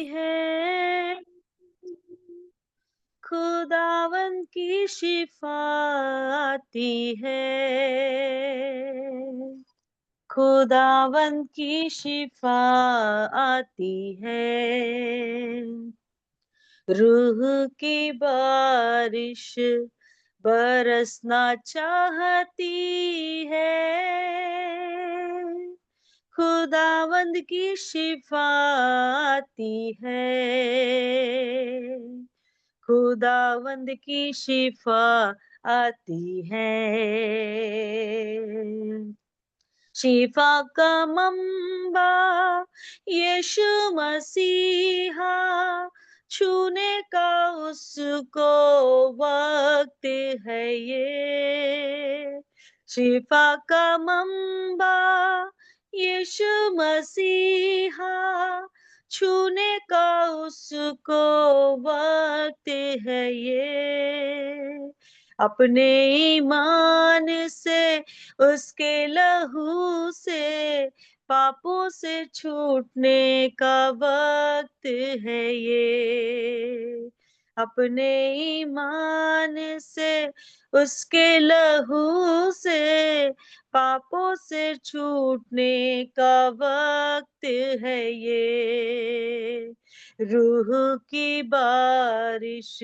है, खुदावन की शिफा आती है, खुदावन की शिफा आती है। रूह की बारिश बरसना चाहती है, खुदावंद की शिफा आती है, खुदावंद की शिफा आती है। शिफा का मंबा यीशु मसीहा, छूने का उसको वक्त है ये। शिफा का मंबा यीशु मसीहा, छूने का उसको वक्त है ये। अपने ईमान से, उसके लहू से, पापों से छूटने का वक्त है ये। अपने ईमान से, उसके लहू से, पापों से छूटने का वक्त है ये। रूह की बारिश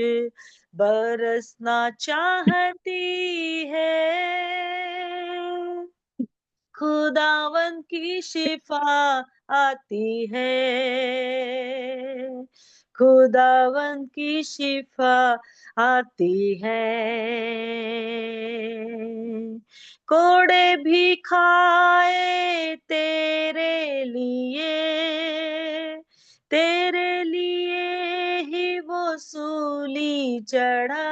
बरसना चाहती है, खुदावन की शिफा आती है, खुदावन की शिफा आती है। कोड़े भी खाए तेरे लिए ही वो सूली चढ़ा।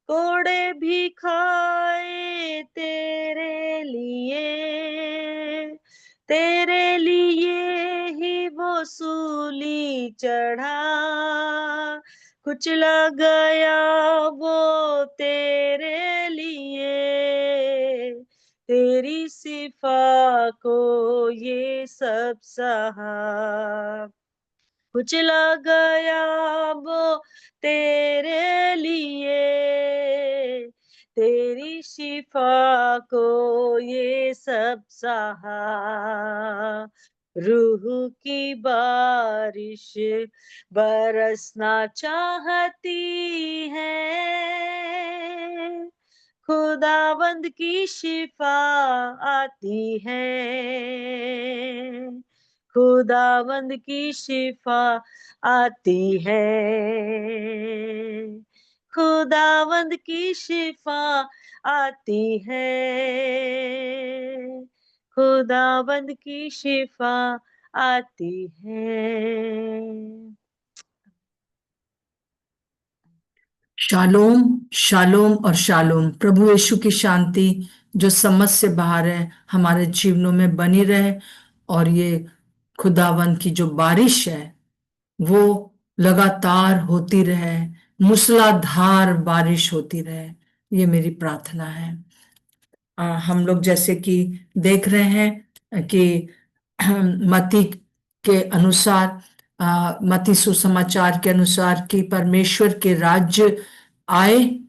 कोड़े भी खाए तेरे लिए ही वो सूली चढ़ा। कुचला गया वो तेरे लिए, तेरी सिफा को ये सब सहा। कुचला गया वो तेरे लिए, तेरी शिफा को ये सब सहा। रूह की बारिश बरसना चाहती है, खुदावंद की शिफा आती है, खुदावंद की शिफा आती है, खुदावंद की शिफा आती है, खुदावंद की शिफा आती है। शालोम, शालोम और शालोम। प्रभु यीशु की शांति जो समझ से बाहर है हमारे जीवनों में बनी रहे, और ये खुदावंद की जो बारिश है वो लगातार होती रहे, मूसलाधार बारिश होती रहे। ये मेरी प्रार्थना है। हम लोग जैसे कि देख रहे हैं कि मती के अनुसार, मती सुसमाचार के अनुसार कि परमेश्वर के राज्य आए,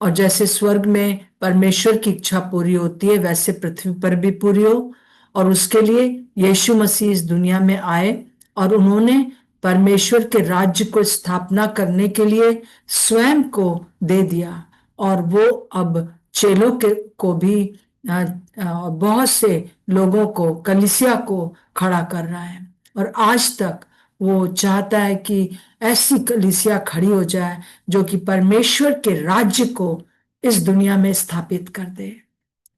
और जैसे स्वर्ग में परमेश्वर की इच्छा पूरी होती है वैसे पृथ्वी पर भी पूरी हो। और उसके लिए यीशु मसीह इस दुनिया में आए, और उन्होंने परमेश्वर के राज्य को स्थापना करने के लिए स्वयं को दे दिया। और वो अब चेलों के को भी बहुत से लोगों को, कलीसिया को खड़ा कर रहा है। और आज तक वो चाहता है कि ऐसी कलीसिया खड़ी हो जाए जो कि परमेश्वर के राज्य को इस दुनिया में स्थापित कर दे।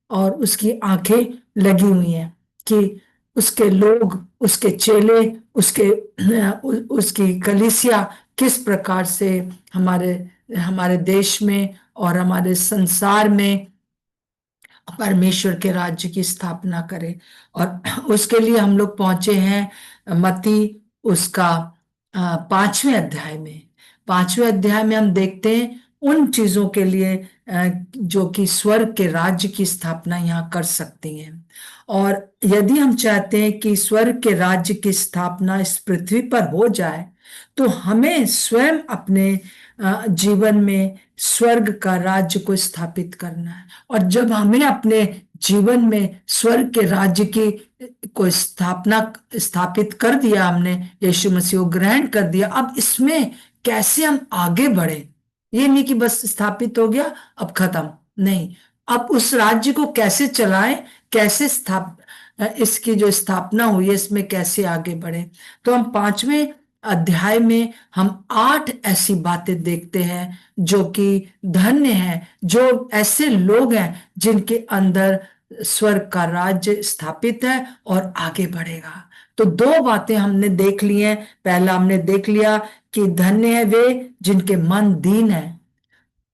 और उसकी आंखें लगी हुई हैं कि उसके लोग, उसके चेले, उसकी कलीसिया किस प्रकार से हमारे हमारे देश में और हमारे संसार में परमेश्वर के राज्य की स्थापना करे। और उसके लिए हम लोग पहुंचे हैं मत्ती उसका 5वें अध्याय में। 5वें अध्याय में हम देखते हैं उन चीजों के लिए जो कि स्वर्ग के राज्य की स्थापना यहाँ कर सकती हैं। और यदि हम चाहते हैं कि स्वर्ग के राज्य की स्थापना इस पृथ्वी पर हो जाए, तो हमें स्वयं अपने जीवन में स्वर्ग का राज्य को स्थापित करना है। और जब हमें अपने जीवन में स्वर्ग के राज्य की को स्थापित कर दिया, हमने यीशु मसीह को ग्रहण कर दिया, अब इसमें कैसे हम आगे बढ़े। ये नहीं कि बस स्थापित हो गया अब खत्म, नहीं, अब उस राज्य को कैसे चलाएं, कैसे इसकी जो स्थापना हुई है इसमें कैसे आगे बढ़े। तो हम 5वें अध्याय में हम 8 ऐसी बातें देखते हैं जो कि धन्य हैं, जो ऐसे लोग हैं जिनके अंदर स्वर्ग का राज्य स्थापित है और आगे बढ़ेगा। तो 2 बातें हमने देख ली हैं। पहला हमने देख लिया कि धन्य है वे जिनके मन दीन है,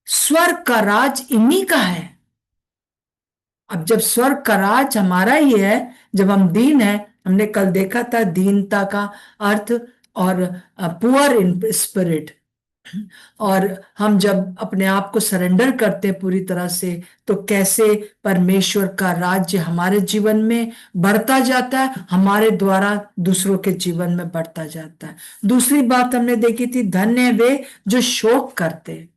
स्वर्ग का राज इन्हीं का है। अब जब स्वर्ग का राज हमारा ही है, जब हम दीन है, हमने कल देखा था दीनता का अर्थ, और पुअर इन स्पिरिट, और हम जब अपने आप को सरेंडर करते हैं पूरी तरह से, तो कैसे परमेश्वर का राज्य हमारे जीवन में बढ़ता जाता है, हमारे द्वारा दूसरों के जीवन में बढ़ता जाता है। दूसरी बात हमने देखी थी, धन्य है वे जो शोक करते हैं,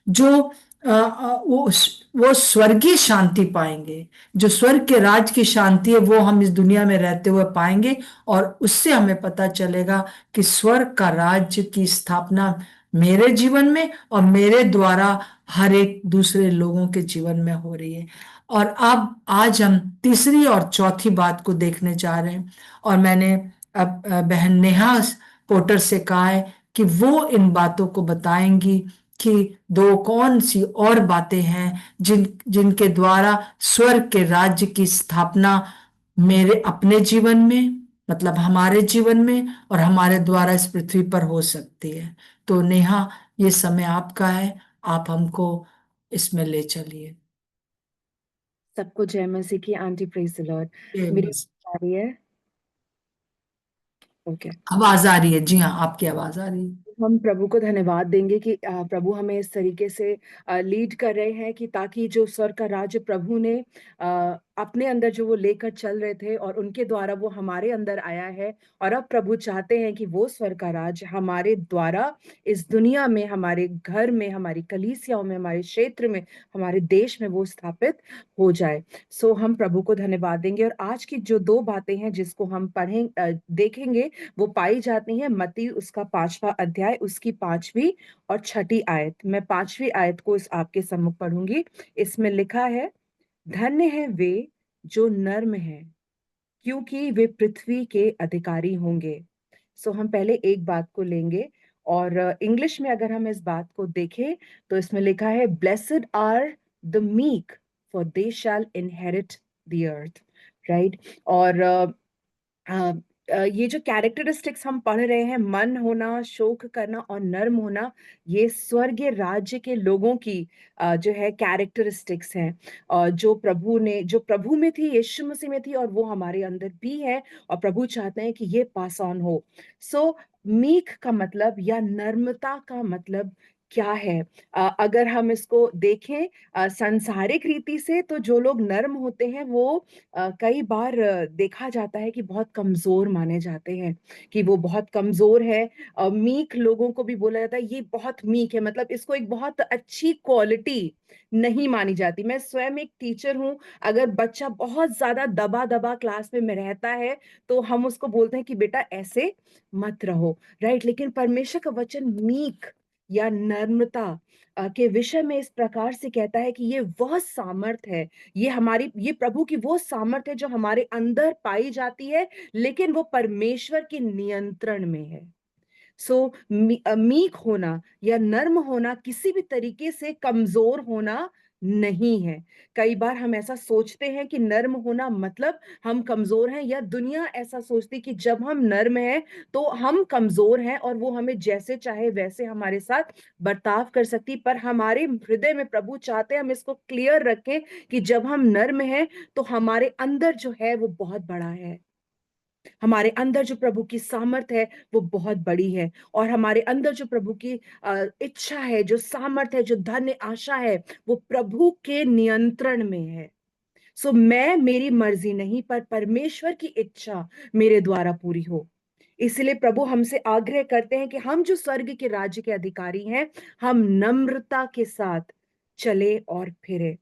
जो वो स्वर्गीय शांति पाएंगे। जो स्वर्ग के राज की शांति है वो हम इस दुनिया में रहते हुए पाएंगे, और उससे हमें पता चलेगा कि स्वर्ग का राज्य की स्थापना मेरे जीवन में और मेरे द्वारा हर एक दूसरे लोगों के जीवन में हो रही है। और अब आज हम तीसरी और चौथी बात को देखने जा रहे हैं, और मैंने अब बहन नेहा पोटर से कहा है कि वो इन बातों को बताएंगी कि 2 कौन सी और बातें हैं जिनके द्वारा स्वर्ग के राज्य की स्थापना मेरे अपने जीवन में, मतलब हमारे जीवन में, और हमारे द्वारा इस पृथ्वी पर हो सकती है। तो नेहा, ये समय आपका है, आप हमको इसमें ले चलिए। सबको जय मसीह की। Aunty praise the Lord. ये मेरी बस आ रही है? ओके। आवाज आ रही है? जी हाँ, आपकी आवाज आ रही है। हम प्रभु को धन्यवाद देंगे कि प्रभु हमें इस तरीके से लीड कर रहे हैं कि ताकि जो स्वर्ग का राज्य प्रभु ने अपने अंदर जो वो लेकर चल रहे थे और उनके द्वारा वो हमारे अंदर आया है, और अब प्रभु चाहते हैं कि वो स्वर्ग का राज्य हमारे द्वारा इस दुनिया में, हमारे घर में, हमारी कलीसियाओं में, हमारे क्षेत्र में, हमारे देश में वो स्थापित हो जाए। सो हम प्रभु को धन्यवाद देंगे। और आज की जो 2 बातें हैं जिसको हम देखेंगे, वो पाई जाती हैं मत्ती उसका 5वां अध्याय, उसकी 5वीं और 6ठी आयत। मैं 5वीं आयत को इस आपके सम्मुख पढ़ूंगी। इसमें लिखा है, धन्य है वे जो नर्म हैं, क्योंकि वे पृथ्वी के अधिकारी होंगे। सो हम पहले एक बात को लेंगे, और इंग्लिश में अगर हम इस बात को देखें तो इसमें लिखा है, blessed are the meek for they shall inherit the earth. Right. और ये जो कैरेक्टरिस्टिक्स हम पढ़ रहे हैं, मन होना, शोक करना और नर्म होना, ये स्वर्गीय राज्य के लोगों की जो है कैरेक्टरिस्टिक्स हैं, और जो प्रभु में थी, यीशु मसीह में थी, और वो हमारे अंदर भी है, और प्रभु चाहते हैं कि ये पास ऑन हो। सो मीक का मतलब या नर्मता का मतलब क्या है? अगर हम इसको देखें सांसारिक रीति से, तो जो लोग नर्म होते हैं वो कई बार देखा जाता है कि बहुत कमजोर माने जाते हैं, कि वो बहुत कमजोर है। मीक लोगों को भी बोला जाता है ये बहुत मीक है, मतलब इसको एक बहुत अच्छी क्वालिटी नहीं मानी जाती। मैं स्वयं एक टीचर हूँ। अगर बच्चा बहुत ज्यादा दबा दबा क्लास में रहता है, तो हम उसको बोलते हैं कि बेटा ऐसे मत रहो। राइट। लेकिन परमेश्वर का वचन मीक या नर्मता के विषय में इस प्रकार से कहता है कि ये वह सामर्थ है, ये प्रभु की वो सामर्थ है जो हमारे अंदर पाई जाती है, लेकिन वो परमेश्वर के नियंत्रण में है। सो मीक होना या नर्म होना किसी भी तरीके से कमजोर होना नहीं है। कई बार हम ऐसा सोचते हैं कि नर्म होना मतलब हम कमजोर हैं, या दुनिया ऐसा सोचती कि जब हम नर्म हैं तो हम कमजोर हैं और वो हमें जैसे चाहे वैसे हमारे साथ बर्ताव कर सकती। पर हमारे हृदय में प्रभु चाहते हैं हम इसको क्लियर रखें कि जब हम नर्म हैं तो हमारे अंदर जो है वो बहुत बड़ा है। हमारे अंदर जो प्रभु की सामर्थ है वो बहुत बड़ी है, और हमारे अंदर जो प्रभु की इच्छा है, जो सामर्थ है, जो धन्य आशा है, वो प्रभु के नियंत्रण में है। सो मैं मेरी मर्जी नहीं पर परमेश्वर की इच्छा मेरे द्वारा पूरी हो। इसलिए प्रभु हमसे आग्रह करते हैं कि हम जो स्वर्ग के राज्य के अधिकारी हैं, हम नम्रता के साथ चले और फिरे।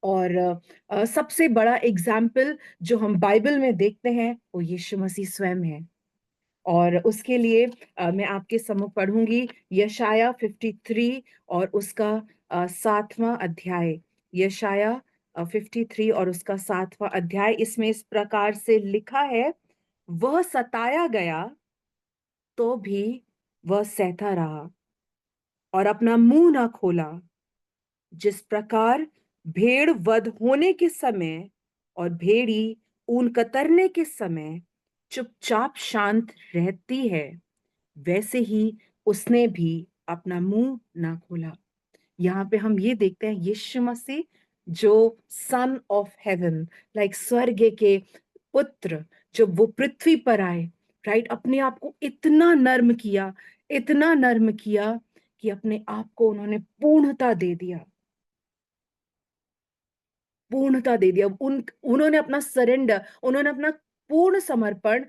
और सबसे बड़ा एग्जाम्पल जो हम बाइबल में देखते हैं वो यीशु मसीह स्वयं है। और उसके लिए मैं आपके सम्मुख पढ़ूंगी यशाया 53 और उसका 7वां अध्याय। यशाया 53 और उसका 7वां अध्याय। इसमें इस प्रकार से लिखा है, वह सताया गया तो भी वह सहता रहा और अपना मुंह ना खोला। जिस प्रकार भेड़ वध होने के समय और भेड़ी ऊन कतरने के समय चुपचाप शांत रहती है, वैसे ही उसने भी अपना मुंह ना खोला। यहाँ पे हम ये देखते हैं यीशु मसीह जो सन ऑफ हेवन, लाइक स्वर्ग के पुत्र, जब वो पृथ्वी पर आए, राइट, अपने आप को इतना नर्म किया, इतना नर्म किया कि अपने आप को उन्होंने पूर्णता दे दिया, पूर्णता दे दिया। उन्होंने अपना सरेंडर, उन्होंने अपना पूर्ण समर्पण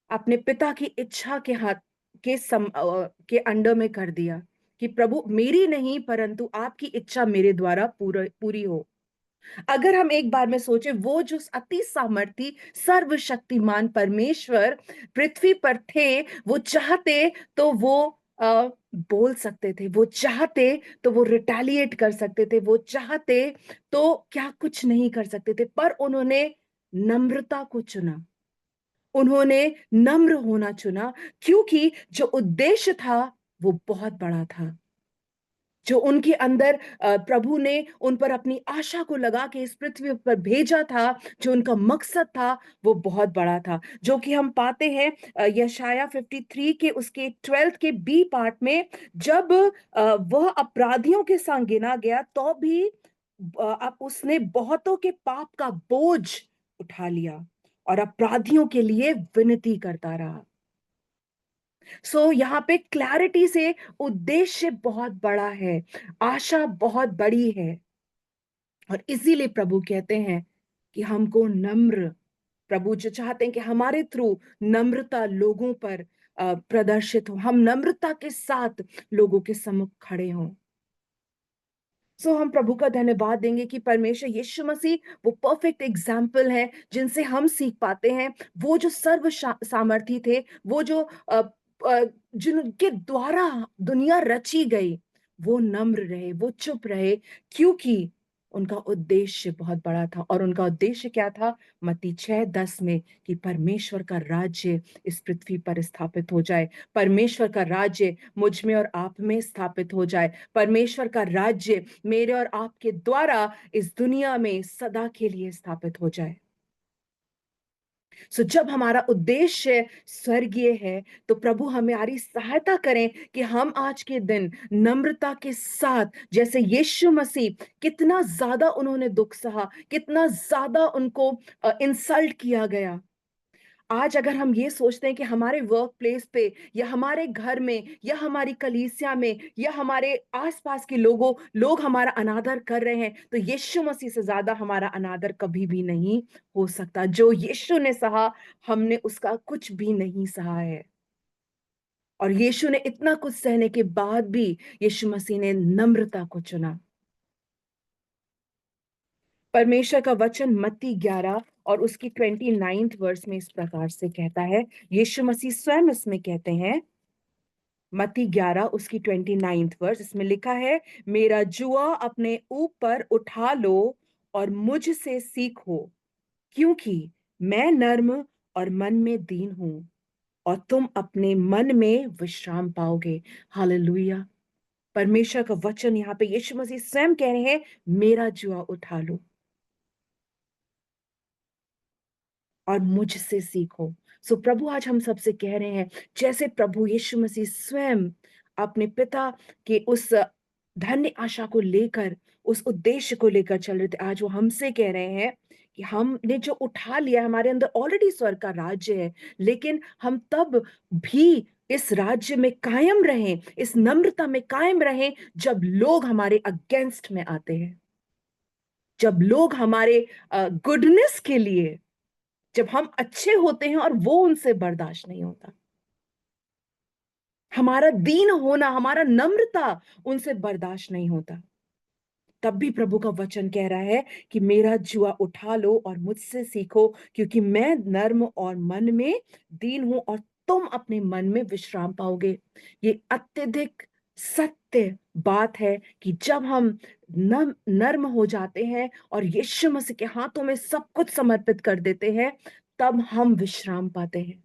अपने पिता की इच्छा के हाथ के अंडर में कर दिया कि प्रभु मेरी नहीं परंतु आपकी इच्छा मेरे द्वारा पूरी हो। अगर हम एक बार में सोचे, वो जो अति सामर्थी सर्वशक्तिमान परमेश्वर पृथ्वी पर थे, वो चाहते तो वो बोल सकते थे, वो चाहते तो वो रिटेलिएट कर सकते थे, वो चाहते तो क्या कुछ नहीं कर सकते थे, पर उन्होंने नम्रता को चुना, उन्होंने नम्र होना चुना, क्योंकि जो उद्देश्य था वो बहुत बड़ा था। जो उनके अंदर प्रभु ने उन पर अपनी आशा को लगा के इस पृथ्वी पर भेजा था, जो उनका मकसद था वो बहुत बड़ा था, जो कि हम पाते हैं यशाया 53 के उसके 12 के बी पार्ट में, जब वह अपराधियों के संग गिना गया तो भी अब उसने बहुतों के पाप का बोझ उठा लिया और अपराधियों के लिए विनती करता रहा। सो यहाँ पे क्लैरिटी से उद्देश्य बहुत बड़ा है, आशा बहुत बड़ी है, और इसीलिए प्रभु कहते हैं कि हमको नम्र, प्रभु जो चाहते हैं कि हमारे थ्रू नम्रता लोगों पर प्रदर्शित हो, हम नम्रता के साथ लोगों के सम्मुख खड़े हों। सो हम प्रभु का धन्यवाद देंगे कि परमेश्वर यीशु मसीह वो परफेक्ट एग्जाम्पल है जिनसे हम सीख पाते हैं। वो जो सर्व सामर्थी थे, वो जो जिनके द्वारा दुनिया रची गई, वो नम्र रहे, वो चुप रहे, क्योंकि उनका उद्देश्य बहुत बड़ा था। और उनका उद्देश्य क्या था? मत्ती 6:10 में, कि परमेश्वर का राज्य इस पृथ्वी पर स्थापित हो जाए, परमेश्वर का राज्य मुझ में और आप में स्थापित हो जाए, परमेश्वर का राज्य मेरे और आपके द्वारा इस दुनिया में सदा के लिए स्थापित हो जाए। सो जब हमारा उद्देश्य स्वर्गीय है, तो प्रभु हमारी सहायता करें कि हम आज के दिन नम्रता के साथ, जैसे यीशु मसीह, कितना ज्यादा उन्होंने दुख सहा, कितना ज्यादा उनको इंसल्ट किया गया। आज अगर हम ये सोचते हैं कि हमारे वर्क प्लेस पे या हमारे घर में या हमारी कलीसिया में या हमारे आसपास के लोग हमारा अनादर कर रहे हैं, तो यीशु मसीह से ज्यादा हमारा अनादर कभी भी नहीं हो सकता। जो यीशु ने सहा, हमने उसका कुछ भी नहीं सहा है। और यीशु ने इतना कुछ सहने के बाद भी यीशु मसीह ने नम्रता को चुना। परमेश्वर का वचन मत्ती 11 और उसकी 29 वर्स में इस प्रकार से कहता है, यीशु मसीह स्वयं इसमें कहते हैं, मत्ती 11 उसकी 29 वर्स, इसमें लिखा है, मेरा जुआ अपने ऊपर उठा लो और मुझसे सीखो, क्योंकि मैं नर्म और मन में दीन हूं, और तुम अपने मन में विश्राम पाओगे। हालेलुया। परमेश्वर का वचन यहाँ पे यीशु मसीह स्वयं कह रहे हैं, मेरा जुआ उठा लो और मुझसे सीखो। सो प्रभु आज हम सबसे कह रहे हैं, जैसे प्रभु यीशु मसीह स्वयं अपने पिता के उस धन्य आशा को लेकर, उस उद्देश्य को लेकर चल रहे थे, आज वो हमसे कह रहे हैं कि हमने जो उठा लिया, हमारे अंदर ऑलरेडी स्वर्ग का राज्य है, लेकिन हम तब भी इस राज्य में कायम रहें, इस नम्रता में कायम रहें, जब लोग हमारे अगेंस्ट में आते हैं, जब लोग हमारे गुडनेस के लिए, जब हम अच्छे होते हैं और वो उनसे बर्दाश्त नहीं होता, हमारा दीन होना, हमारा नम्रता उनसे बर्दाश्त नहीं होता, तब भी प्रभु का वचन कह रहा है कि मेरा जुआ उठा लो और मुझसे सीखो, क्योंकि मैं नर्म और मन में दीन हूं और तुम अपने मन में विश्राम पाओगे। ये अत्यधिक सत्य बात है कि जब हम नर्म हो जाते हैं और यीशु मसीह के हाथों में सब कुछ समर्पित कर देते हैं, तब हम विश्राम पाते हैं।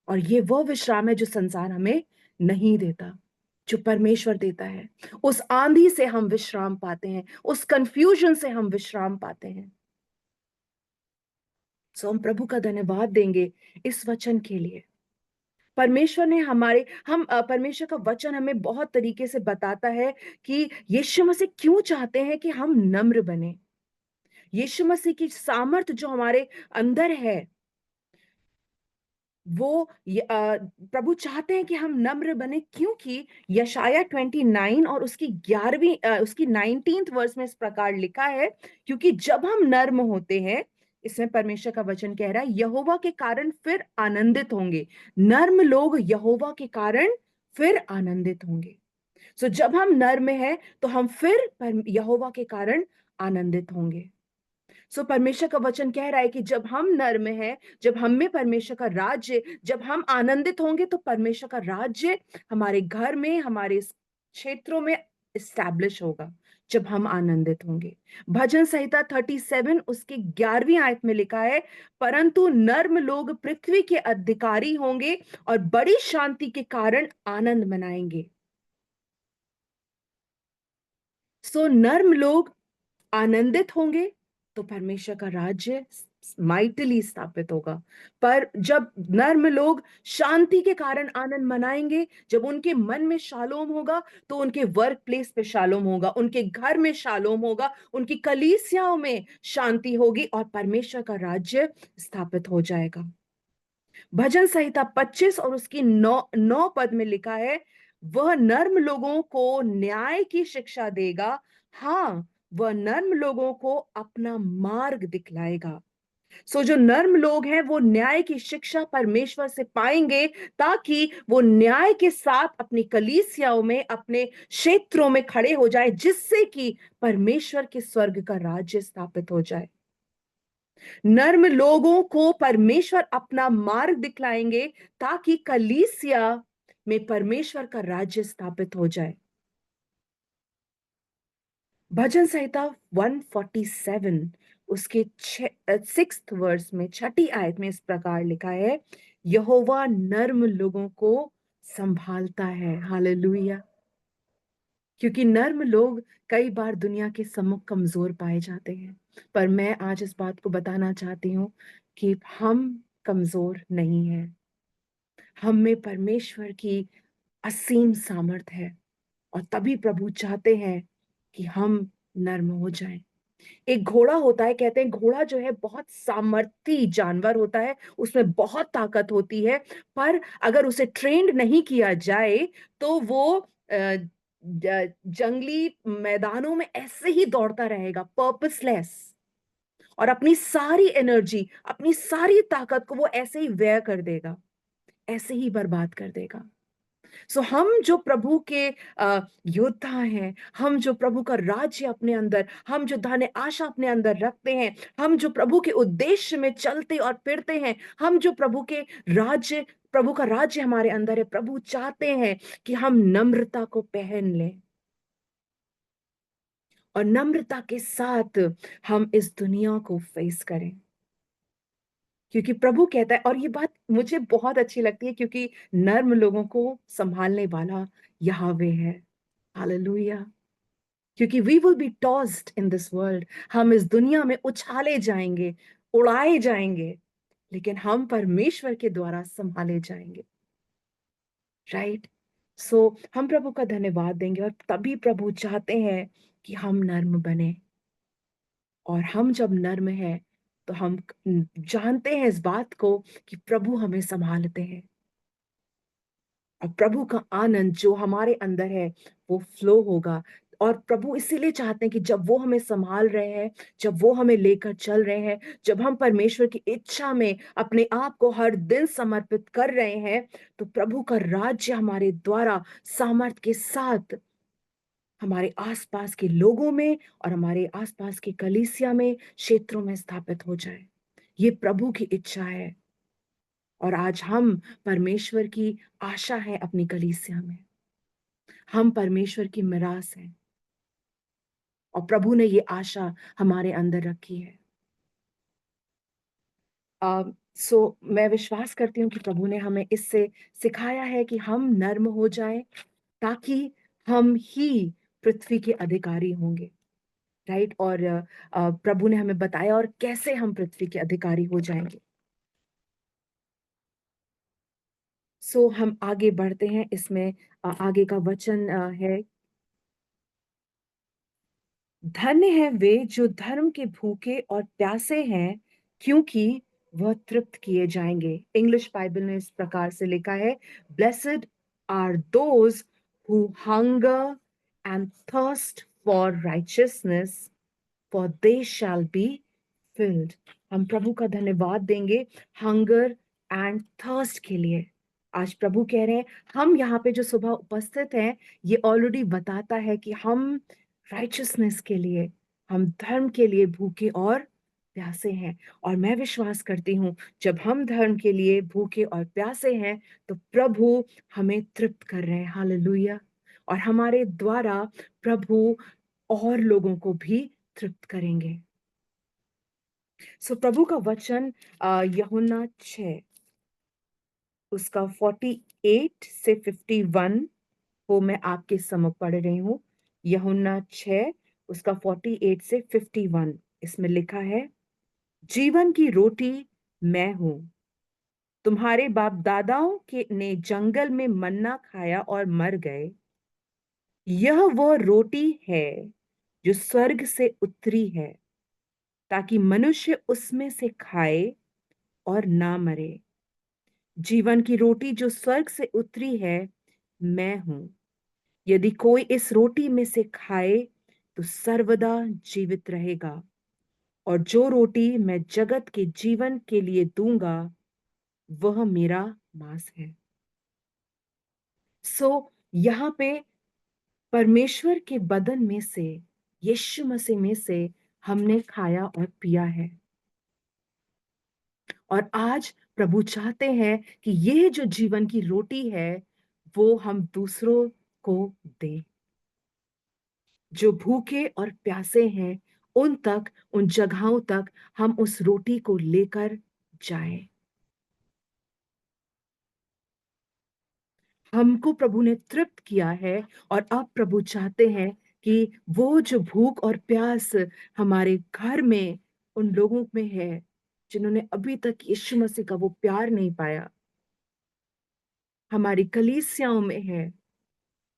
और ये वो विश्राम है जो संसार हमें नहीं देता, जो परमेश्वर देता है। उस आंधी से हम विश्राम पाते हैं, उस कंफ्यूजन से हम विश्राम पाते हैं। सो हम प्रभु का धन्यवाद देंगे इस वचन के लिए। परमेश्वर ने परमेश्वर का वचन हमें बहुत तरीके से बताता है कि यीशु मसीह क्यों चाहते हैं कि हम नम्र बने। यीशु मसीह की सामर्थ जो हमारे अंदर है, प्रभु चाहते हैं कि हम नम्र बने, क्योंकि यशाया 29 और उसकी 19th वर्स में इस प्रकार लिखा है, क्योंकि जब हम नर्म होते हैं, इसमें परमेश्वर का वचन कह रहा है, यहोवा के कारण फिर आनंदित होंगे। नर्म लोग यहोवा के कारण फिर आनंदित होंगे। सो जब हम नर्म हैं तो हम फिर यहोवा के कारण आनंदित होंगे। सो परमेश्वर का वचन कह रहा है कि जब हम नर्म हैं, जब हम में परमेश्वर का राज्य, जब हम आनंदित होंगे, तो परमेश्वर का राज्य हमारे घर में, हमारे क्षेत्रों में इस्टेब्लिश होगा। जब हम आनंदित होंगे, भजन संहिता 37 उसकी 11वीं आयत में लिखा है, परंतु नर्म लोग पृथ्वी के अधिकारी होंगे और बड़ी शांति के कारण आनंद मनाएंगे। सो नर्म लोग आनंदित होंगे तो परमेश्वर का राज्य माइटली स्थापित होगा। पर जब नर्म लोग शांति के कारण आनंद मनाएंगे, जब उनके मन में शालोम होगा, तो उनके वर्क प्लेस पे शालोम होगा, उनके घर में शालोम होगा, उनकी कलीसियाओं में शांति होगी और परमेश्वर का राज्य स्थापित हो जाएगा। भजन संहिता 25 और उसकी 9 पद में लिखा है, वह नर्म लोगों को न्याय की शिक्षा देगा, हाँ वह नर्म लोगों को अपना मार्ग दिखलाएगा। सो जो नर्म लोग हैं वो न्याय की शिक्षा परमेश्वर से पाएंगे, ताकि वो न्याय के साथ अपनी कलीसियाओं में, अपने क्षेत्रों में खड़े हो जाए, जिससे कि परमेश्वर के स्वर्ग का राज्य स्थापित हो जाए। नर्म लोगों को परमेश्वर अपना मार्ग दिखलाएंगे, ताकि कलीसिया में परमेश्वर का राज्य स्थापित हो जाए। भजन संहिता 147 उसके 6th वर्स में, 6ठी आयत में इस प्रकार लिखा है, यहोवा नर्म लोगों को संभालता है। हालेलुया। क्योंकि नर्म लोग कई बार दुनिया के सम्मुख कमजोर पाए जाते हैं, पर मैं आज इस बात को बताना चाहती हूँ कि हम कमजोर नहीं हैं। हम में परमेश्वर की असीम सामर्थ है और तभी प्रभु चाहते हैं कि हम नर्म हो जाएं। एक घोड़ा होता है, कहते हैं घोड़ा जो है बहुत सामर्थी जानवर होता है, उसमें बहुत ताकत होती है, पर अगर उसे ट्रेंड नहीं किया जाए तो वो जंगली मैदानों में ऐसे ही दौड़ता रहेगा, पर्पसलेस, और अपनी सारी एनर्जी, अपनी सारी ताकत को वो ऐसे ही व्यय कर देगा, ऐसे ही बर्बाद कर देगा। सो हम जो प्रभु के योद्धा हैं, हम जो प्रभु का राज्य अपने अंदर, हम जो धन्य आशा अपने अंदर रखते हैं, हम जो प्रभु के उद्देश्य में चलते और फिरते हैं, हम जो प्रभु का राज्य हमारे अंदर है, प्रभु चाहते हैं कि हम नम्रता को पहन लें और नम्रता के साथ हम इस दुनिया को फेस करें। क्योंकि प्रभु कहता है, और ये बात मुझे बहुत अच्छी लगती है, क्योंकि नर्म लोगों को संभालने वाला यहोवा है। हालेलुया। क्योंकि we will be tossed in this world, हम इस दुनिया में उछाले जाएंगे, उड़ाए जाएंगे, लेकिन हम परमेश्वर के द्वारा संभाले जाएंगे। राइट। सो हम प्रभु का धन्यवाद देंगे और तभी प्रभु चाहते हैं कि हम नर्म बने। और हम जब नर्म हैं तो हम जानते हैं इस बात को कि प्रभु हमें संभालते हैं और प्रभु का आनंद जो हमारे अंदर है वो फ्लो होगा। और प्रभु इसीलिए चाहते हैं कि जब वो हमें संभाल रहे हैं, जब वो हमें लेकर चल रहे हैं, जब हम परमेश्वर की इच्छा में अपने आप को हर दिन समर्पित कर रहे हैं, तो प्रभु का राज्य हमारे द्वारा सामर्थ के साथ हमारे आसपास के लोगों में और हमारे आसपास की कलीसिया में, क्षेत्रों में स्थापित हो जाए। ये प्रभु की इच्छा है और आज हम परमेश्वर की आशा है अपनी कलीसिया में। हम परमेश्वर की मिरास हैं और प्रभु ने ये आशा हमारे अंदर रखी है। मैं विश्वास करती हूँ कि प्रभु ने हमें इससे सिखाया है कि हम नर्म हो जाएं, ताकि हम ही पृथ्वी के अधिकारी होंगे, राइट। और प्रभु ने हमें बताया और कैसे हम पृथ्वी के अधिकारी हो जाएंगे। हम आगे बढ़ते हैं। इसमें आगे का वचन है, धन्य है वे जो धर्म के भूखे और प्यासे हैं, क्योंकि वह तृप्त किए जाएंगे। इंग्लिश बाइबल ने इस प्रकार से लिखा है, blessed are those who hunger and thirst for righteousness, for they shall be filled. हम प्रभु का धन्यवाद देंगे हंगर एंड थर्स्ट के लिए। आज प्रभु कह रहे हैं, हम यहाँ पे जो सुबह उपस्थित हैं, ये ऑलरेडी बताता है कि हम राइचियसनेस के लिए, हम धर्म के लिए भूखे और प्यासे हैं। और मैं विश्वास करती हूँ, जब हम धर्म के लिए भूखे और प्यासे हैं, तो प्रभु हमें तृप्त कर रहे हैं। हालेलुया। और हमारे द्वारा प्रभु और लोगों को भी तृप्त करेंगे। प्रभु का वचन यूहन्ना 6 उसका 48 से 51 को मैं आपके समक्ष पढ़ रही हूँ। यूहन्ना 6 उसका 48 से 51, इसमें लिखा है, जीवन की रोटी मैं हूँ। तुम्हारे बाप दादाओं के ने जंगल में मन्ना खाया और मर गए। यह वह रोटी है जो स्वर्ग से उतरी है, ताकि मनुष्य उसमें से खाए और ना मरे। जीवन की रोटी जो स्वर्ग से उतरी है मैं हूं। यदि कोई इस रोटी में से खाए तो सर्वदा जीवित रहेगा, और जो रोटी मैं जगत के जीवन के लिए दूंगा वह मेरा मांस है। यहाँ पे परमेश्वर के बदन में से, यीशु मसीह में से हमने खाया और पिया है। और आज प्रभु चाहते हैं कि यह जो जीवन की रोटी है वो हम दूसरों को दें। जो भूखे और प्यासे हैं उन तक, उन जगहों तक हम उस रोटी को लेकर जाएं। हमको प्रभु ने तृप्त किया है और अब प्रभु चाहते हैं कि वो जो भूख और प्यास हमारे घर में उन लोगों में है जिन्होंने अभी तक यीशु मसीह का वो प्यार नहीं पाया, हमारी कलीसियाओं में है,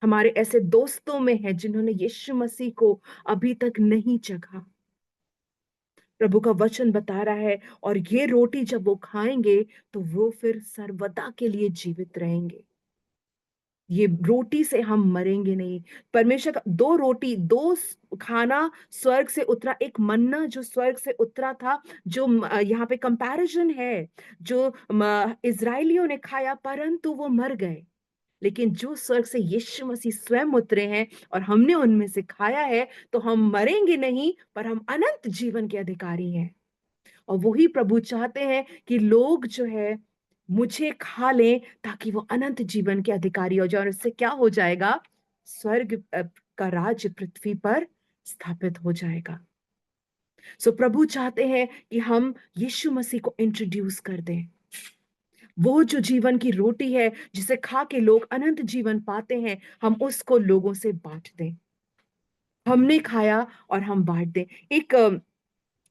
हमारे ऐसे दोस्तों में है जिन्होंने यीशु मसीह को अभी तक नहीं चखा। प्रभु का वचन बता रहा है, और ये रोटी जब वो खाएंगे तो वो फिर सर्वदा के लिए जीवित रहेंगे। ये रोटी से हम मरेंगे नहीं। परमेश्वर का दो रोटी, खाना स्वर्ग से उतरा, एक मन्ना जो स्वर्ग से उतरा था, जो यहाँ पे कंपैरिजन है, जो इजरायलियों ने खाया परंतु वो मर गए। लेकिन जो स्वर्ग से यीशु मसीह स्वयं उतरे हैं और हमने उनमें से खाया है, तो हम मरेंगे नहीं पर हम अनंत जीवन के अधिकारी हैं। और वही प्रभु चाहते हैं कि लोग जो है मुझे खा लें, ताकि वो अनंत जीवन के अधिकारी हो जाए। और इससे क्या हो जाएगा? स्वर्ग का राज्य पृथ्वी पर स्थापित हो जाएगा। प्रभु चाहते हैं कि हम यीशु मसीह को इंट्रोड्यूस कर दें। वो जो जीवन की रोटी है जिसे खा के लोग अनंत जीवन पाते हैं, हम उसको लोगों से बांट दें। हमने खाया और हम बांट दें।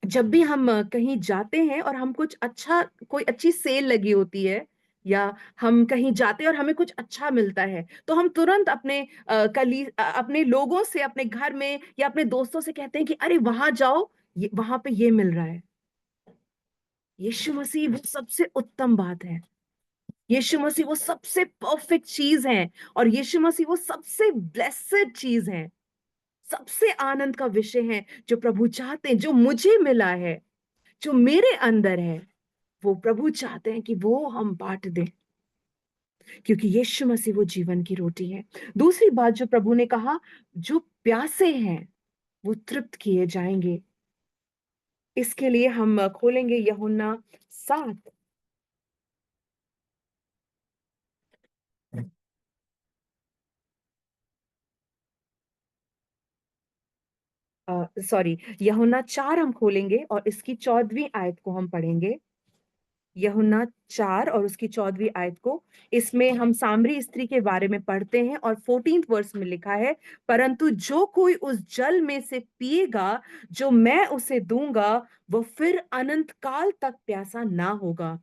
जब भी हम कहीं जाते हैं और हम कुछ अच्छा, कोई अच्छी सेल लगी होती है, या हम कहीं जाते हैं और हमें कुछ अच्छा मिलता है, तो हम तुरंत अपने लोगों से, अपने घर में या अपने दोस्तों से कहते हैं कि अरे वहां जाओ, वहां पे ये मिल रहा है। यीशु मसीह वो सबसे उत्तम बात है। यीशु मसीह वो सबसे परफेक्ट चीज है, और यीशु मसीह वो सबसे ब्लेसेड चीज है। सबसे आनंद का विषय है, जो प्रभु चाहते हैं, जो मुझे मिला है, जो मेरे अंदर है, वो प्रभु चाहते हैं कि वो हम बांट दें, क्योंकि यीशु मसीह वो जीवन की रोटी है। दूसरी बात जो प्रभु ने कहा, जो प्यासे हैं वो तृप्त किए जाएंगे। इसके लिए हम खोलेंगे यूहन्ना 7। सॉरी, यूहन्ना 4 हम खोलेंगे और इसकी 14वीं आयत को हम पढ़ेंगे। यूहन्ना 4 और उसकी 14वीं आयत को। इसमें हम सामरी स्त्री के बारे में पढ़ते हैं और 14th वर्स में लिखा है, परंतु जो कोई उस जल में से पिएगा जो मैं उसे दूंगा, वो फिर अनंत काल तक प्यासा ना होगा।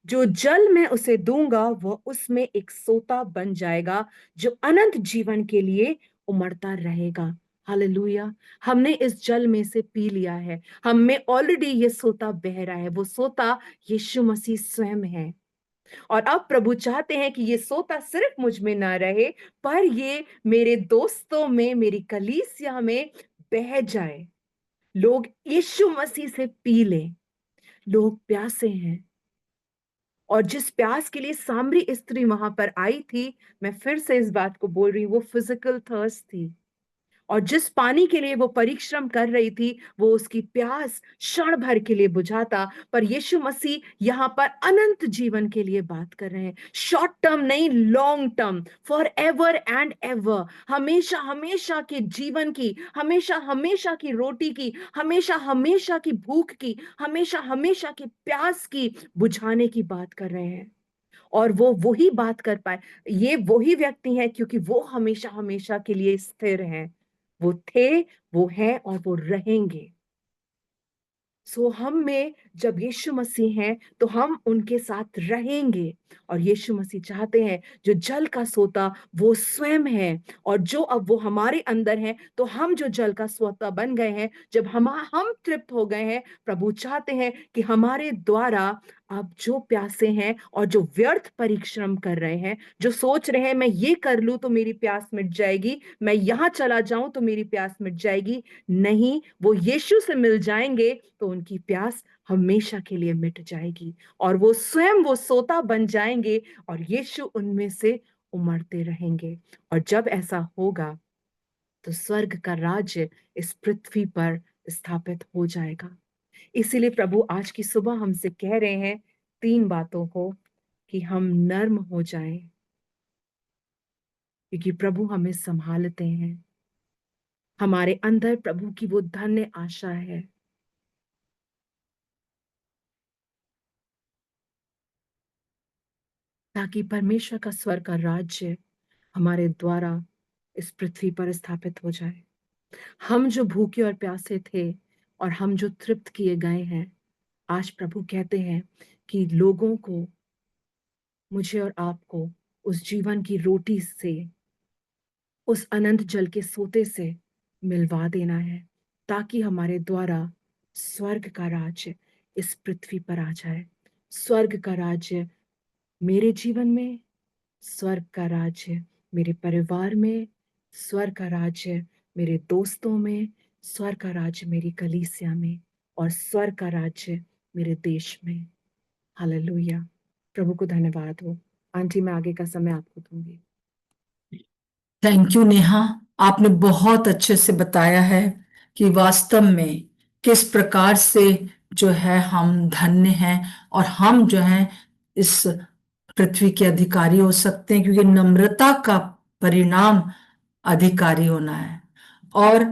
जो जल मैं उसे दूंगा वो उसमें एक सोता बन जाएगा, जो अनंत जीवन के लिए उमड़ता रहेगा। हालेलुया। हमने इस जल में से पी लिया है, हम में ऑलरेडी ये सोता बह रहा है। वो सोता यीशु मसीह स्वयं है। और अब प्रभु चाहते हैं कि ये सोता सिर्फ मुझ में ना रहे, पर ये मेरे दोस्तों में, मेरी कलीसिया में बह जाए। लोग यीशु मसीह से पी लें। लोग प्यासे हैं, और जिस प्यास के लिए सामरी स्त्री वहां पर आई थी, मैं फिर से इस बात को बोल रही हूं, वो फिजिकल थर्स्ट थी। और जिस पानी के लिए वो परिश्रम कर रही थी, वो उसकी प्यास क्षण भर के लिए बुझाता। पर यीशु मसीह यहाँ पर अनंत जीवन के लिए बात कर रहे हैं। शॉर्ट टर्म नहीं, long term, for ever and ever. हमेशा हमेशा के जीवन की, हमेशा हमेशा की रोटी की, हमेशा हमेशा की भूख की, हमेशा हमेशा की प्यास की बुझाने की बात कर रहे हैं। और वो वही बात कर पाए, ये वही व्यक्ति है, क्योंकि वो हमेशा हमेशा के लिए स्थिर हैं। वो थे, वो हैं और वो रहेंगे। सो हम में जब यीशु मसीह हैं तो हम उनके साथ रहेंगे। और यीशु मसीह चाहते हैं, जो जल का सोता वो स्वयं है, और जो अब वो हमारे अंदर है, तो हम जो जल का सोता बन गए हैं, जब हम तृप्त हो गए हैं, प्रभु चाहते हैं कि हमारे द्वारा अब जो प्यासे हैं और जो व्यर्थ परिश्रम कर रहे हैं, जो सोच रहे हैं मैं ये कर लूं तो मेरी प्यास मिट जाएगी, मैं यहां चला जाऊं तो मेरी प्यास मिट जाएगी, नहीं, वो यीशु से मिल जाएंगे तो उनकी प्यास हमेशा के लिए मिट जाएगी, और वो स्वयं वो सोता बन जाएंगे, और यीशु उनमें से उमड़ते रहेंगे। और जब ऐसा होगा तो स्वर्ग का राज्य इस पृथ्वी पर स्थापित हो जाएगा। इसीलिए प्रभु आज की सुबह हमसे कह रहे हैं 3 बातों को, कि हम नर्म हो जाएं, क्योंकि प्रभु हमें संभालते हैं। हमारे अंदर प्रभु की वो धन्य आशा है। ताकि परमेश्वर का स्वर्ग का राज्य हमारे द्वारा इस पृथ्वी पर स्थापित हो जाए। हम जो भूखे और प्यासे थे और हम जो तृप्त किए गए हैं, आज प्रभु कहते हैं कि लोगों को, मुझे और आपको, उस जीवन की रोटी से, उस अनंत जल के सोते से मिलवा देना है, ताकि हमारे द्वारा स्वर्ग का राज्य इस पृथ्वी पर आ जाए। स्वर्ग का राज्य मेरे जीवन में, स्वर्ग का राज्य मेरे परिवार में, स्वर्ग का राज्य मेरे दोस्तों में, स्वर्ग का राज्य मेरी कलीसिया में, और स्वर्ग का राज्य मेरे देश में। हालेलुया। प्रभु को धन्यवाद हो। आंटी, मैं आगे का समय आपको दूंगी। Thank you Neha. आपने बहुत अच्छे से बताया है कि वास्तव में किस प्रकार से जो है हम धन्य हैं, और हम जो हैं इस पृथ्वी के अधिकारी हो सकते हैं, क्योंकि नम्रता का परिणाम अधिकारी होना है। और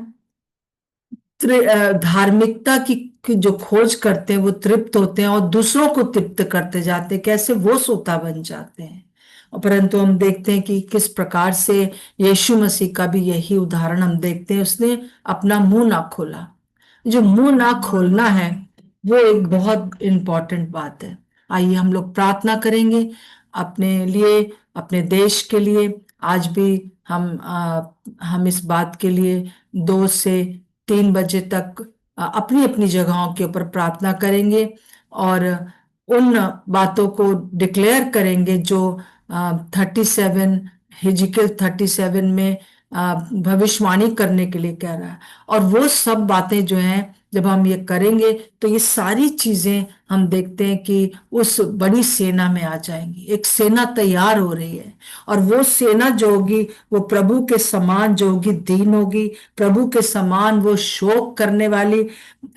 धार्मिकता की जो खोज करते हैं वो तृप्त होते हैं और दूसरों को तृप्त करते जाते हैं, कैसे वो सोता बन जाते हैं। और परंतु हम देखते हैं कि किस प्रकार से यीशु मसीह का भी यही उदाहरण हम देखते हैं। उसने अपना मुंह ना खोला। जो मुंह ना खोलना है वो एक बहुत इंपॉर्टेंट बात है। आइए हम लोग प्रार्थना करेंगे अपने लिए, अपने देश के लिए। आज भी हम इस बात के लिए 2 से 3 बजे तक अपनी अपनी जगहों के ऊपर प्रार्थना करेंगे, और उन बातों को डिक्लेयर करेंगे जो 37 हिजकियल 37 में भविष्यवाणी करने के लिए कह रहा है। और वो सब बातें जो हैं जब हम ये करेंगे तो ये सारी चीजें हम देखते हैं कि उस बड़ी सेना में आ जाएंगी। एक सेना तैयार हो रही है और वो सेना जो होगी वो प्रभु के समान जो होगी दीन होगी, प्रभु के समान वो शोक करने वाली,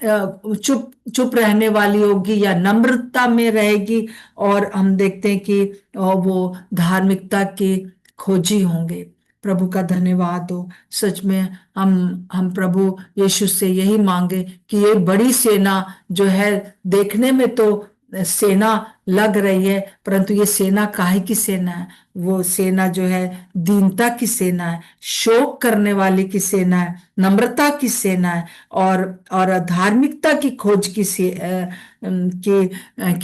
चुप चुप रहने वाली होगी या नम्रता में रहेगी। और हम देखते हैं कि वो धार्मिकता के खोजी होंगे। प्रभु का धन्यवाद हो। सच में हम प्रभु यीशु से यही मांगे कि ये बड़ी सेना जो है, देखने में तो सेना लग रही है परंतु ये सेना काहे की सेना है? वो सेना जो है दीनता की सेना है, शोक करने वाली की सेना है, नम्रता की सेना है और धार्मिकता की खोज की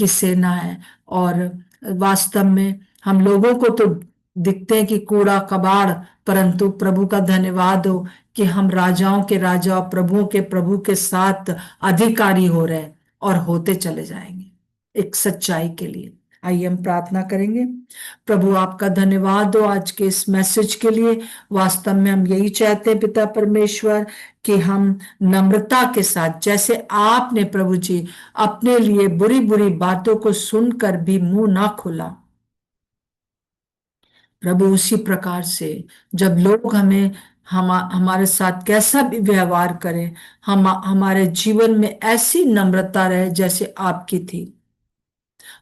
सेना है। और वास्तव में हम लोगों को तो दिखते हैं कि कूड़ा कबाड़, परंतु प्रभु का धन्यवाद हो कि हम राजाओं के राजा और प्रभुओं के प्रभु के साथ अधिकारी हो रहे हैं और होते चले जाएंगे एक सच्चाई के लिए। आइए हम प्रार्थना करेंगे। प्रभु आपका धन्यवाद हो आज के इस मैसेज के लिए। वास्तव में हम यही चाहते हैं पिता परमेश्वर कि हम नम्रता के साथ, जैसे आपने प्रभु जी अपने लिए बुरी बुरी बातों को सुनकर भी मुंह ना खोला, प्रभु उसी प्रकार से जब लोग हमारे साथ कैसा भी व्यवहार करें, हमारे जीवन में ऐसी नम्रता रहे जैसे आपकी थी।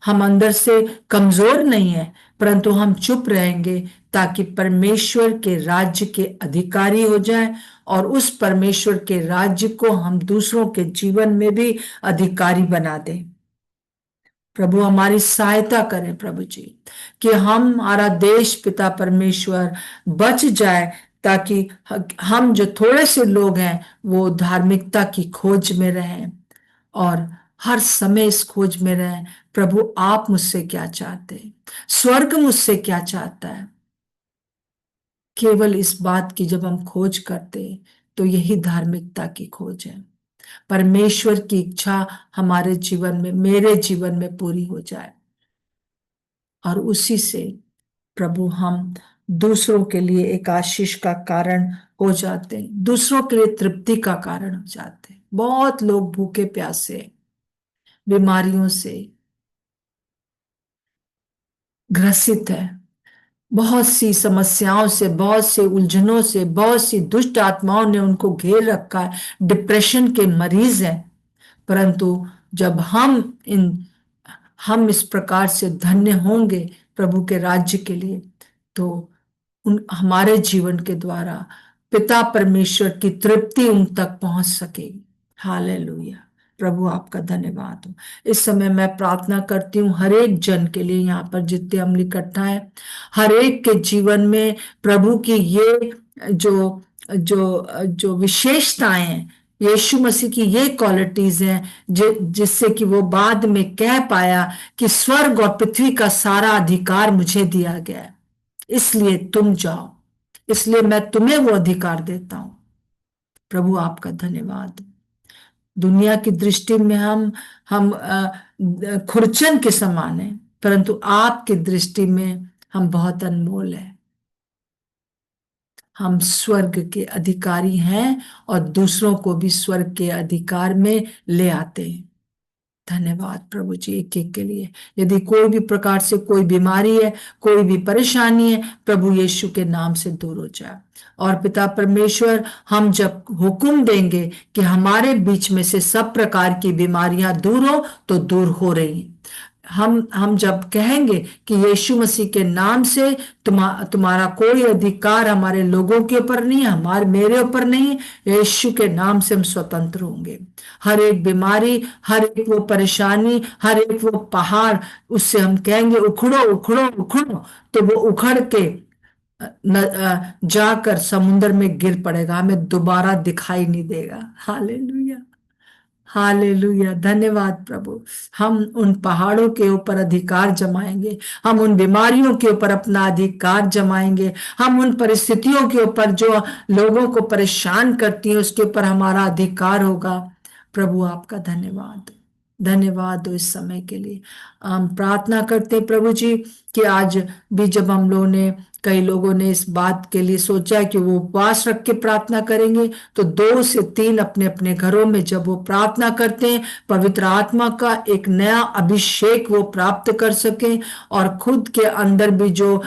हम अंदर से कमजोर नहीं है परंतु हम चुप रहेंगे ताकि परमेश्वर के राज्य के अधिकारी हो जाए और उस परमेश्वर के राज्य को हम दूसरों के जीवन में भी अधिकारी बना दें। प्रभु हमारी सहायता करें प्रभु जी कि हमारा देश पिता परमेश्वर बच जाए, ताकि हम जो थोड़े से लोग हैं वो धार्मिकता की खोज में रहें और हर समय इस खोज में रहें। प्रभु आप मुझसे क्या चाहते हैं, स्वर्ग मुझसे क्या चाहता है। केवल इस बात की जब हम खोज करते हैं तो यही धार्मिकता की खोज है। परमेश्वर की इच्छा हमारे जीवन में, मेरे जीवन में पूरी हो जाए और उसी से प्रभु हम दूसरों के लिए एक आशीष का कारण हो जाते हैं, दूसरों के लिए तृप्ति का कारण हो जाते हैं। बहुत लोग भूखे प्यासे, बीमारियों से ग्रसित है, बहुत सी समस्याओं से, बहुत से उलझनों से, बहुत सी दुष्ट आत्माओं ने उनको घेर रखा है, डिप्रेशन के मरीज हैं। परंतु जब हम इस प्रकार से धन्य होंगे प्रभु के राज्य के लिए, तो हमारे जीवन के द्वारा पिता परमेश्वर की तृप्ति उन तक पहुंच सकेगी। हालेलुया। प्रभु आपका धन्यवाद हो। इस समय मैं प्रार्थना करती हूँ हर एक जन के लिए, यहाँ पर जितने हम इकट्ठा है, हर एक के जीवन में प्रभु की ये जो जो जो विशेषताएं हैं, यीशु मसीह की ये क्वालिटीज हैं जिससे कि वो बाद में कह पाया कि स्वर्ग और पृथ्वी का सारा अधिकार मुझे दिया गया है, इसलिए तुम जाओ, इसलिए मैं तुम्हें वो अधिकार देता हूं। प्रभु आपका धन्यवाद। दुनिया की दृष्टि में हम खुरचन के समान हैं, परंतु आपकी दृष्टि में हम बहुत अनमोल हैं। हम स्वर्ग के अधिकारी हैं और दूसरों को भी स्वर्ग के अधिकार में ले आते हैं। धन्यवाद प्रभु जी एक एक के लिए। यदि कोई भी प्रकार से कोई बीमारी है, कोई भी परेशानी है, प्रभु यीशु के नाम से दूर हो जाए। और पिता परमेश्वर, हम जब हुक्म देंगे कि हमारे बीच में से सब प्रकार की बीमारियां दूर हो, तो दूर हो रही हैं। हम जब कहेंगे कि यीशु मसीह के नाम से तुम्हारा कोई अधिकार हमारे लोगों के ऊपर नहीं है, मेरे ऊपर नहीं है, यीशु के नाम से हम स्वतंत्र होंगे। हर एक बीमारी, हर एक वो परेशानी, हर एक वो पहाड़, उससे हम कहेंगे उखड़ो उखड़ो उखड़ो, तो वो उखड़ के जाकर समुद्र में गिर पड़ेगा, हमें दोबारा दिखाई नहीं देगा। Hallelujah, hallelujah. धन्यवाद प्रभु। हम उन पहाड़ों के ऊपर अधिकार जमाएंगे, हम उन बीमारियों के ऊपर अपना अधिकार जमाएंगे, हम उन परिस्थितियों के ऊपर जो लोगों को परेशान करती हैं उसके ऊपर हमारा अधिकार होगा। प्रभु आपका धन्यवाद, धन्यवाद हो इस समय के लिए। हम प्रार्थना करते प्रभु जी कि आज भी जब हम लोगों ने, कई लोगों ने इस बात के लिए सोचा है कि वो उपवास रख के प्रार्थना करेंगे, तो 2 से 3 अपने अपने घरों में जब वो प्रार्थना करते हैं, पवित्र आत्मा का एक नया अभिषेक वो प्राप्त कर सकें, और खुद के अंदर भी जो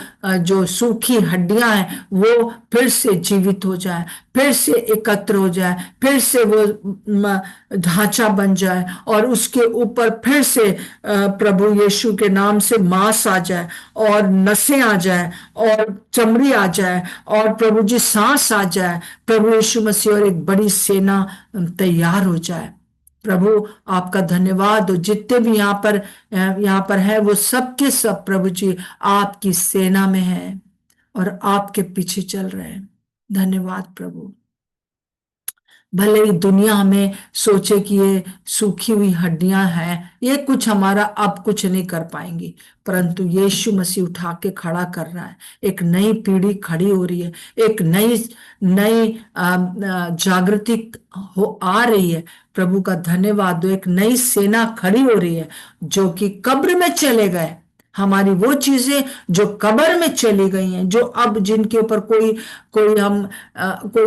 सूखी हड्डियां हैं वो फिर से जीवित हो जाए, फिर से एकत्र हो जाए, फिर से वो ढांचा बन जाए, और उसके ऊपर फिर से प्रभु यीशु के नाम से मांस आ जाए, और नसें आ जाए, और चमड़ी आ जाए, और प्रभु जी सांस आ जाए, प्रभु यीशु मसीह, और एक बड़ी सेना तैयार हो जाए। प्रभु आपका धन्यवाद। और जितने भी यहाँ पर है वो सबके सब प्रभु जी आपकी सेना में है और आपके पीछे चल रहे हैं। धन्यवाद प्रभु। भले ही दुनिया हमें सोचे कि ये सूखी हुई हड्डियां हैं, ये कुछ हमारा अब कुछ नहीं कर पाएंगी, परंतु यीशु मसीह उठा के खड़ा कर रहा है। एक नई पीढ़ी खड़ी हो रही है, एक नई नई जागृति हो आ रही है। प्रभु का धन्यवाद हो। एक नई सेना खड़ी हो रही है जो कि कब्र में चले गए, हमारी वो चीजें जो कब्र में चली गई हैं, जो अब जिनके ऊपर कोई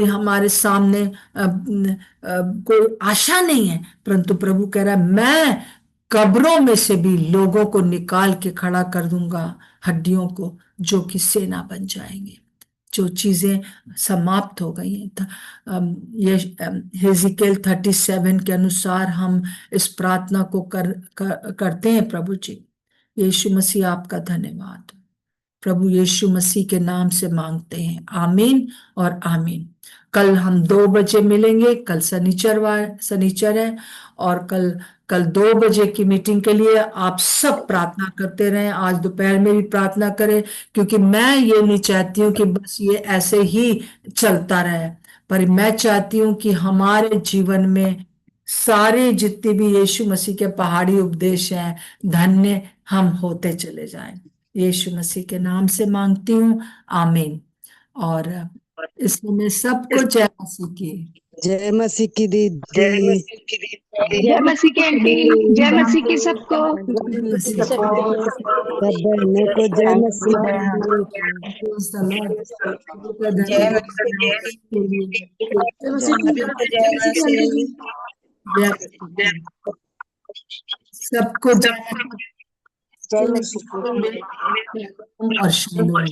हमारे सामने कोई आशा नहीं है, परंतु प्रभु कह रहा है मैं कब्रों में से भी लोगों को निकाल के खड़ा कर दूंगा, हड्डियों को, जो कि सेना बन जाएंगे। जो चीजें समाप्त हो गई हैं, ये हिजकियेल 37 के अनुसार हम इस प्रार्थना को करते हैं। प्रभु जी यीशु मसीह आपका धन्यवाद। प्रभु यीशु मसीह के नाम से मांगते हैं, आमीन और आमीन। कल हम 2 बजे मिलेंगे। कल शनिचर है, और कल 2 बजे की मीटिंग के लिए आप सब प्रार्थना करते रहें। आज दोपहर में भी प्रार्थना करें, क्योंकि मैं ये नहीं चाहती हूँ कि बस ये ऐसे ही चलता रहे, पर मैं चाहती हूँ कि हमारे जीवन में सारे जितने भी यीशु मसीह के पहाड़ी उपदेश हैं, धन्य हम होते चले जाएं। यीशु मसीह के नाम से मांगती हूँ, आमीन। और इस समय सबको जय मसीह की। जय मसीह की दीदी। जय मसीह की आंटी। जय मसीह की सबको। सब बहनों को जय मसीह सबको जय मसीह और शालोम।